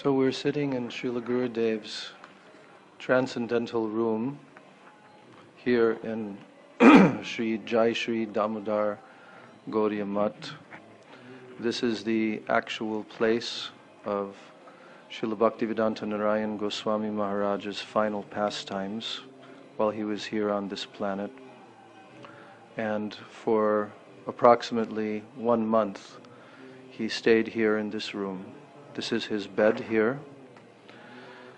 So we're sitting in Srila Gurudev's transcendental room here in Sri Jai Sri Damodar Gaudiya Math. This is the actual place of Srila Bhaktivedanta Narayan Goswami Maharaj's final pastimes while he was here on this planet. And for approximately 1 month, he stayed here in this room. This is his bed here.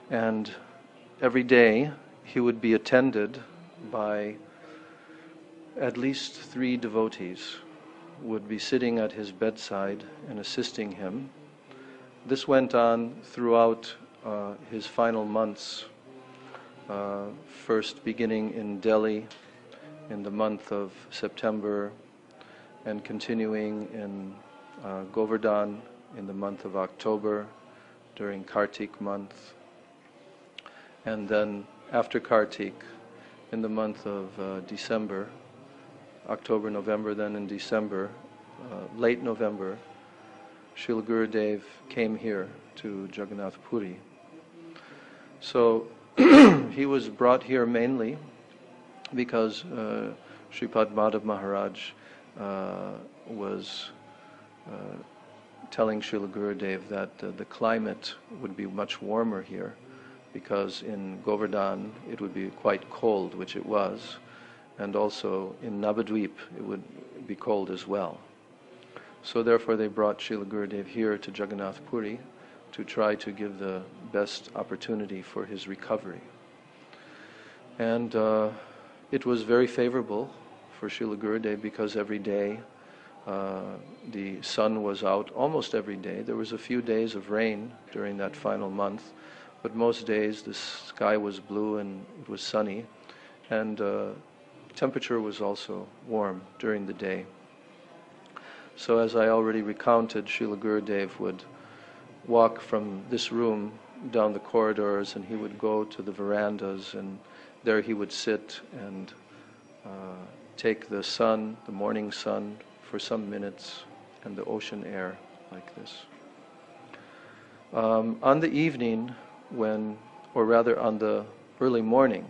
And every day he would be attended by at least 3 devotees would be sitting at his bedside and assisting him. This went on throughout his final months, first beginning in Delhi in the month of September and continuing in Govardhan in the month of October during Kartik month, and then after Kartik in the month of December, October, November, then in December, late November, Srila Gurudev came here to Jagannath Puri. So he was brought here mainly because Sripad Madhav Maharaj was telling Srila Gurudev that the climate would be much warmer here, because in Govardhan it would be quite cold, which it was, and also in Navadvip it would be cold as well. So therefore they brought Srila Gurudev here to Jagannath Puri to try to give the best opportunity for his recovery. And it was very favorable for Srila Gurudev because every day the sun was out almost every day. There was a few days of rain during that final month, but most days the sky was blue and it was sunny, and temperature was also warm during the day. So as I already recounted, Srila Gurudev would walk from this room down the corridors and he would go to the verandas, and there he would sit and take the sun, the morning sun, for some minutes, and the ocean air like this. On the evening when, or rather on the early morning,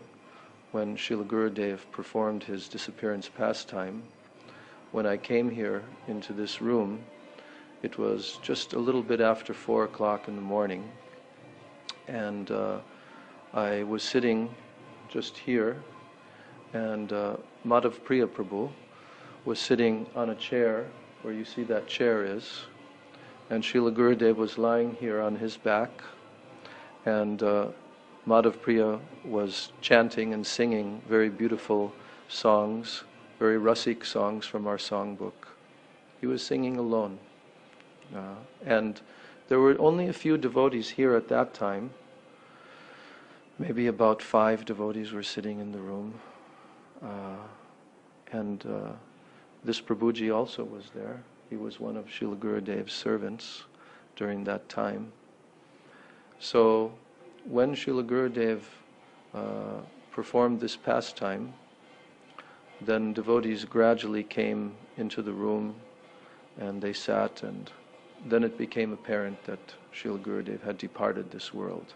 when Srila Gurudev performed his disappearance pastime, when I came here into this room, it was just a little bit after 4 o'clock in the morning, and I was sitting just here, and Madhav Priya Prabhu was sitting on a chair where you see that chair is, and Srila Gurudev was lying here on his back, and Madhav Priya was chanting and singing very beautiful songs, very rasik songs from our songbook. He was singing alone. And there were only a few devotees here at that time. Maybe about 5 devotees were sitting in the room. And this Prabhuji also was there. He was one of Srila Gurudev's servants during that time. So when Srila Gurudev performed this pastime, then devotees gradually came into the room and they sat, and then it became apparent that Srila Gurudev had departed this world.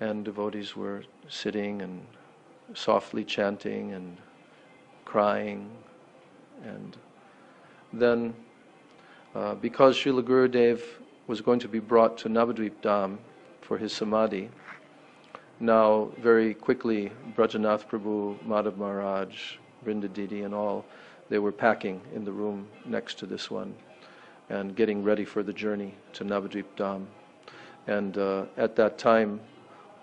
And devotees were sitting and softly chanting and crying. And then, because Srila Gurudev was going to be brought to Navadvip Dham for his samadhi, now very quickly Brajanath Prabhu, Madhav Maharaj, Vrinda Didi and all, they were packing in the room next to this one and getting ready for the journey to Navadvip Dham. And at that time,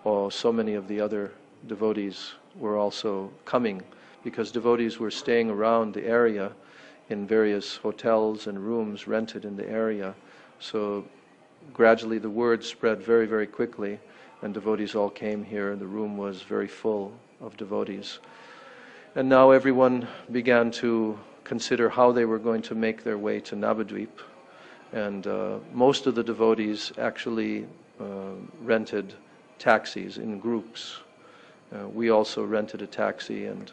so many of the other devotees were also coming, because devotees were staying around the area in various hotels and rooms rented in the area. So gradually the word spread very, very quickly, and devotees all came here, and the room was very full of devotees. And now everyone began to consider how they were going to make their way to Navadvip. And most of the devotees actually rented taxis in groups. We also rented a taxi, and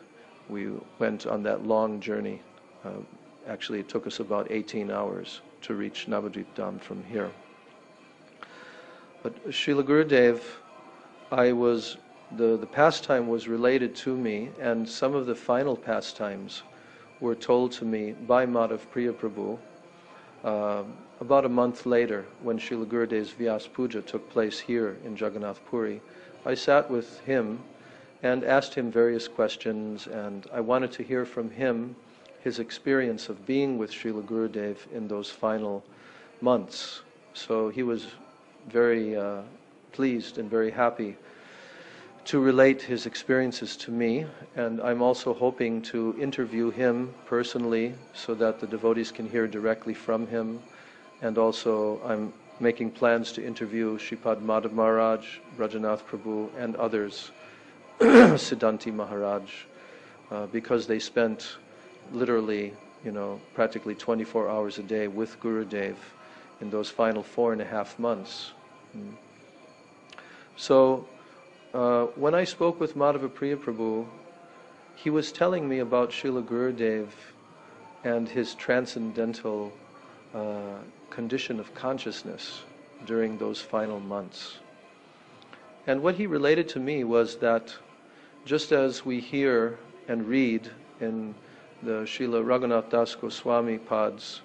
we went on that long journey. Actually, it took us about 18 hours to reach Navadvip Dham from here. But Srila Gurudev, the pastime was related to me, and some of the final pastimes were told to me by Madhav Priya Prabhu about a month later, when Srila Gurudev's Vyas Puja took place here in Jagannath Puri. I sat with him and asked him various questions, and I wanted to hear from him his experience of being with Srila Gurudev in those final months. So he was very pleased and very happy to relate his experiences to me, and I'm also hoping to interview him personally so that the devotees can hear directly from him. And also I'm making plans to interview Shripad Madhav Maharaj, Brajanath Prabhu, and others, Siddhanti Maharaj, because they spent literally, practically 24 hours a day with Gurudev in those final 4.5 months. So when I spoke with Madhava Priya Prabhu, he was telling me about Srila Gurudev and his transcendental condition of consciousness during those final months. And what he related to me was that just as we hear and read in the Srila Raghunath Das Goswami Pad's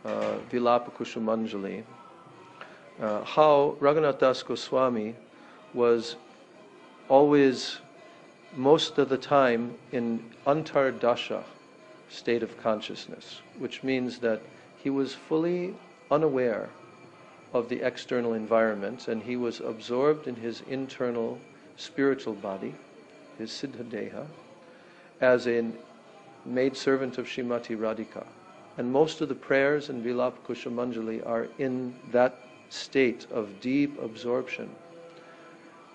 Vilapa Kushumanjali, how Raghunath Das Goswami was always, most of the time, in antardasha state of consciousness, which means that he was fully unaware of the external environment, and he was absorbed in his internal spiritual body, his Siddhadeha, as a maidservant of Srimati Radhika. And most of the prayers in Vilapa Kushumanjali are in that state of deep absorption.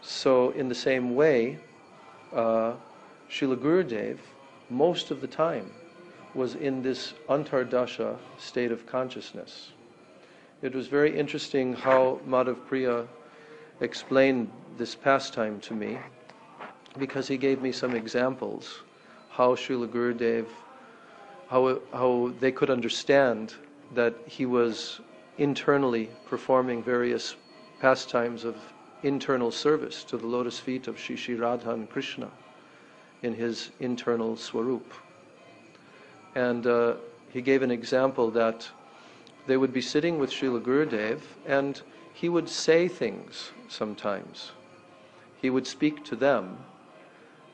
So in the same way, Srila Gurudev, most of the time, was in this antardasha state of consciousness. It was very interesting how Madhav Priya explained this pastime to me, because he gave me some examples how Srila Gurudev, how they could understand that he was internally performing various pastimes of internal service to the lotus feet of Shri Radha and Krishna in his internal swarup. And he gave an example that they would be sitting with Srila Gurudev, and he would say things sometimes. He would speak to them,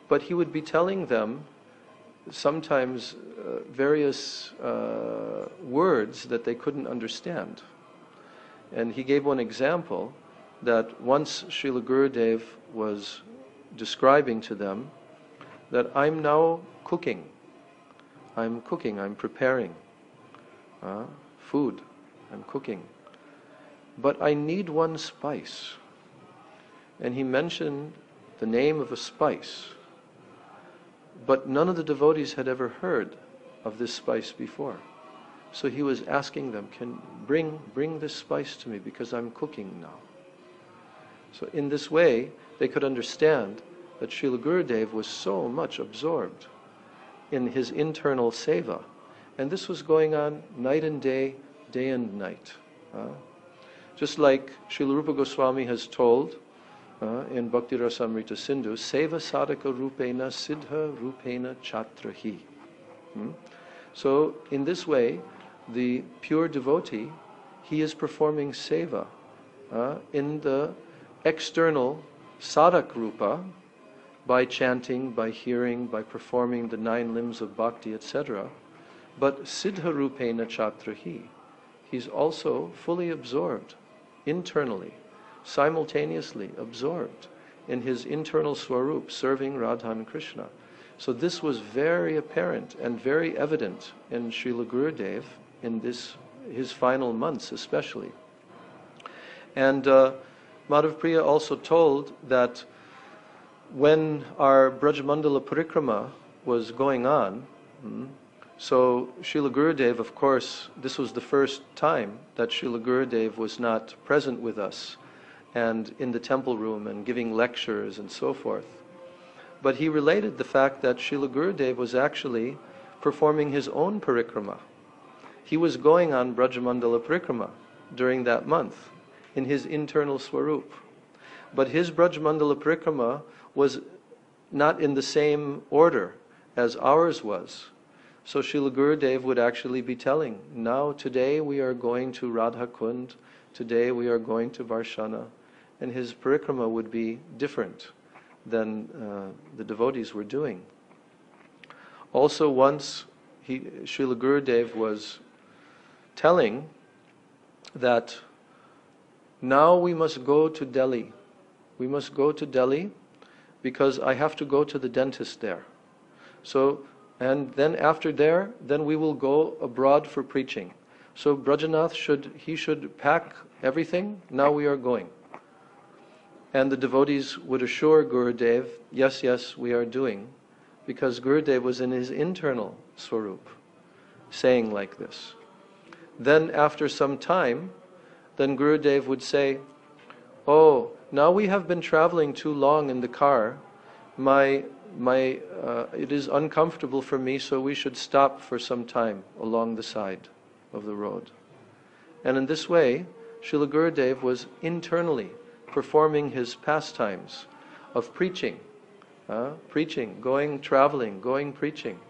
but he would be telling them sometimes various words that they couldn't understand. And he gave one example that once Srila Gurudev was describing to them that I'm now cooking. I'm preparing food, I'm cooking. But I need one spice. And he mentioned the name of a spice. But none of the devotees had ever heard of this spice before. So he was asking them, can bring this spice to me because I'm cooking now. So in this way, they could understand that Srila Gurudev was so much absorbed in his internal seva. And this was going on night and day, day and night. Just like Srila Rupa Goswami has told in Bhakti Rasamrita Sindhu, Seva sadhaka rupena siddha rupena chatrahi. So in this way, the pure devotee, he is performing seva in the external sadhak rupa, by chanting, by hearing, by performing the 9 limbs of bhakti, etc. But siddha rupena chatrahi, he's also fully absorbed internally, simultaneously absorbed in his internal swarup, serving Radha and Krishna. So this was very apparent and very evident in Srila Gurudev in his final months especially. And Madhav Priya also told that when our Brajamandala Parikrama was going on, so Srila Gurudev, of course, this was the first time that Srila Gurudev was not present with us and in the temple room and giving lectures and so forth. But he related the fact that Srila Gurudev was actually performing his own parikrama. He was going on Brajamandala Parikrama during that month. in his internal Swarup. But his Brajmandala Parikrama was not in the same order as ours was. So Srila Gurudev would actually be telling, now today we are going to Radha Kund, today we are going to Varshana, and his parikrama would be different than the devotees were doing. Also once Srila Gurudev was telling that now we must go to Delhi. We must go to Delhi because I have to go to the dentist there. So, and then after there, then we will go abroad for preaching. So Brajanath should pack everything, now we are going. And the devotees would assure Gurudev, yes, yes, we are doing, because Gurudev was in his internal Swarup, saying like this. Then after some time, then Gurudev would say, oh, now we have been traveling too long in the car, it is uncomfortable for me, so we should stop for some time along the side of the road. And in this way, Srila Gurudev was internally performing his pastimes of preaching, traveling, going preaching.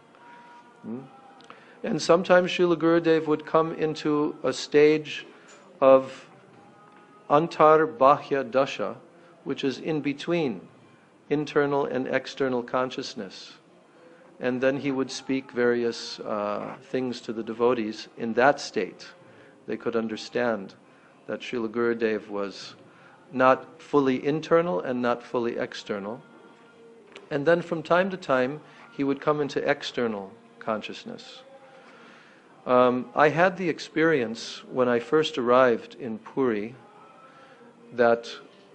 And sometimes Srila Gurudev would come into a stage of antar bahya dasha, which is in between internal and external consciousness. And then he would speak various things to the devotees in that state. They could understand that Srila Gurudev was not fully internal and not fully external. And then from time to time, he would come into external consciousness. I had the experience when I first arrived in Puri that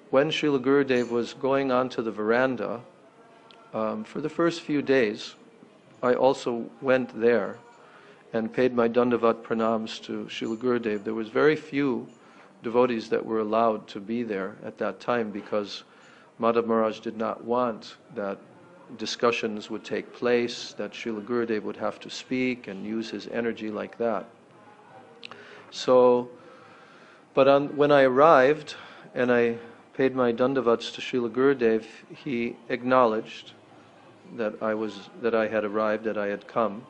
when Srila Gurudev was going onto the veranda, for the first few days, I also went there and paid my Dandavat pranams to Srila Gurudev. There was very few devotees that were allowed to be there at that time because Madhav Maharaj did not want that discussions would take place, that Srila Gurudev would have to speak and use his energy like that. So, but when I arrived and I paid my dandavats to Srila Gurudev, he acknowledged that I had arrived, that I had come.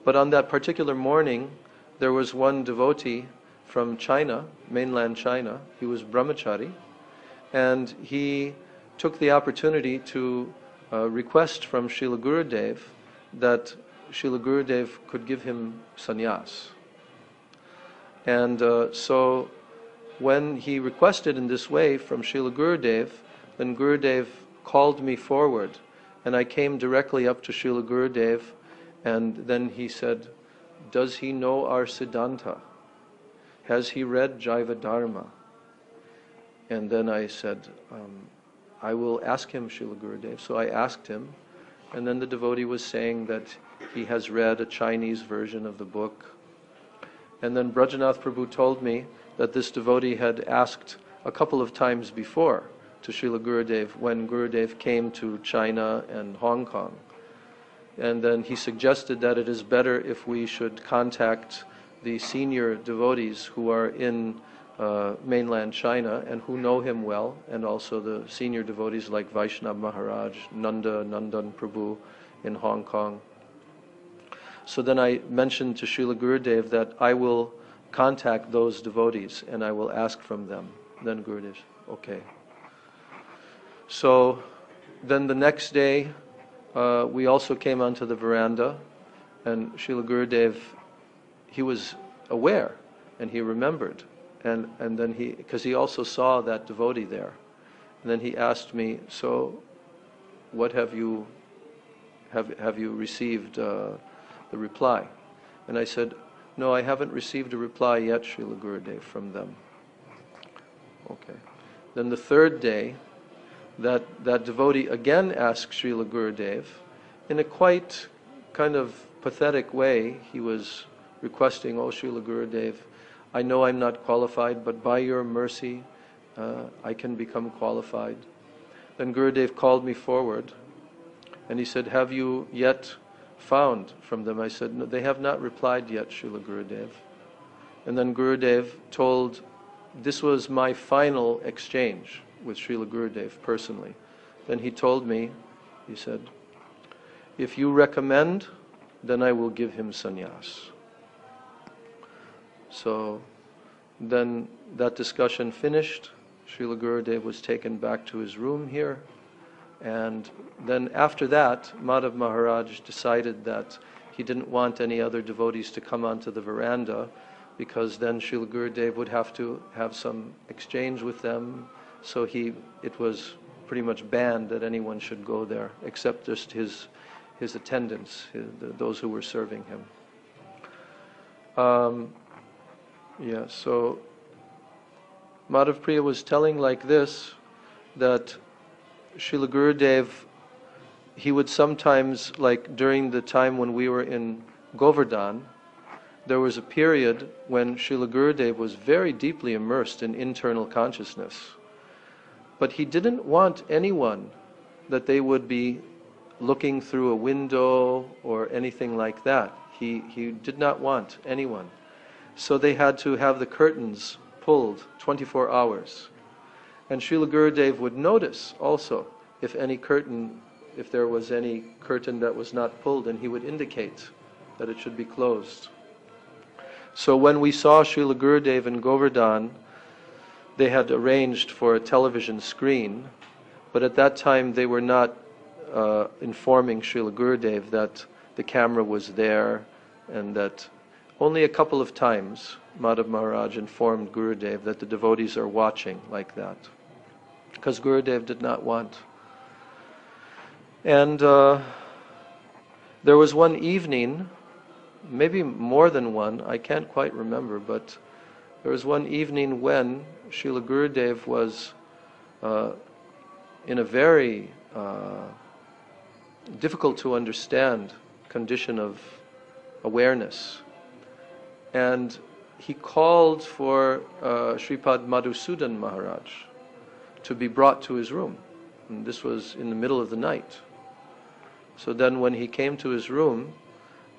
But on that particular morning, there was one devotee from China, mainland China. He was brahmachari, and he took the opportunity to request from Srila Gurudev that Srila Gurudev could give him sannyas. And so when he requested in this way from Srila Gurudev, then Gurudev called me forward, and I came directly up to Srila Gurudev, and then he said, does he know our Siddhanta? Has he read Jaiva Dharma? And then I said, I will ask him, Srila Gurudev. So I asked him, and then the devotee was saying that he has read a Chinese version of the book. And then Brajanath Prabhu told me that this devotee had asked a couple of times before to Srila Gurudev when Gurudev came to China and Hong Kong. And then he suggested that it is better if we should contact the senior devotees who are in mainland China and who know him well, and also the senior devotees like Vaishnava Maharaj, Nandan Prabhu in Hong Kong. So then I mentioned to Srila Gurudev that I will contact those devotees and I will ask from them. Then Gurudev, okay. So then the next day, we also came onto the veranda, and Srila Gurudev, he was aware and he remembered, and then because he also saw that devotee there, and then he asked me, so what have you received the reply? And I said, no, I haven't received a reply yet, Srila Gurudev, from them. Okay. Then the third day, that devotee again asked Srila Gurudev, in a quite kind of pathetic way. He was requesting, oh Srila Gurudev, I know I'm not qualified, but by your mercy, I can become qualified. Then Gurudev called me forward, and he said, have you yet found from them? I said, no, they have not replied yet, Srila Gurudev. And then Gurudev told this was my final exchange with Srila Gurudev personally. Then he told me, he said, if you recommend, then I will give him sannyas. So then that discussion finished. Srila Gurudev was taken back to his room here. And then after that, Madhav Maharaj decided that he didn't want any other devotees to come onto the veranda, because then Srila Gurudev would have to have some exchange with them. So it was pretty much banned that anyone should go there, except just his attendants, those who were serving him. So Madhav Priya was telling like this, that Srila Gurudev, he would sometimes, like during the time when we were in Govardhan, there was a period when Srila Gurudev was very deeply immersed in internal consciousness. But he didn't want anyone that they would be looking through a window or anything like that. He did not want anyone. So they had to have the curtains pulled 24 hours. And Srila Gurudev would notice also if there was any curtain that was not pulled, and he would indicate that it should be closed. So when we saw Srila Gurudev in Govardhan, they had arranged for a television screen, but at that time they were not informing Srila Gurudev that the camera was there, and that only a couple of times Madhav Maharaj informed Gurudev that the devotees are watching like that, because Gurudev did not want. And there was one evening, maybe more than one, I can't quite remember, but there was one evening when Srila Gurudev was in a very difficult to understand condition of awareness. And he called for Sripad Madhusudan Maharaj to be brought to his room. And this was in the middle of the night. So then when he came to his room,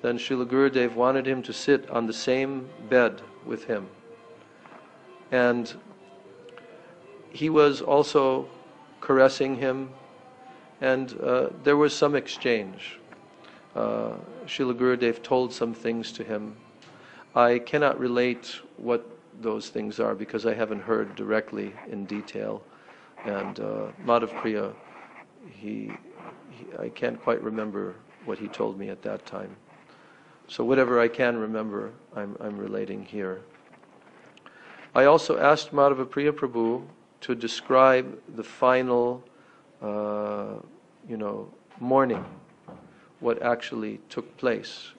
then Srila Gurudev wanted him to sit on the same bed with him. And he was also caressing him, and there was some exchange. Srila Gurudev told some things to him. I cannot relate what those things are because I haven't heard directly in detail. And Madhav Priya, I can't quite remember what he told me at that time. So whatever I can remember, I'm relating here. I also asked Madhava Priya Prabhu to describe the final, morning, what actually took place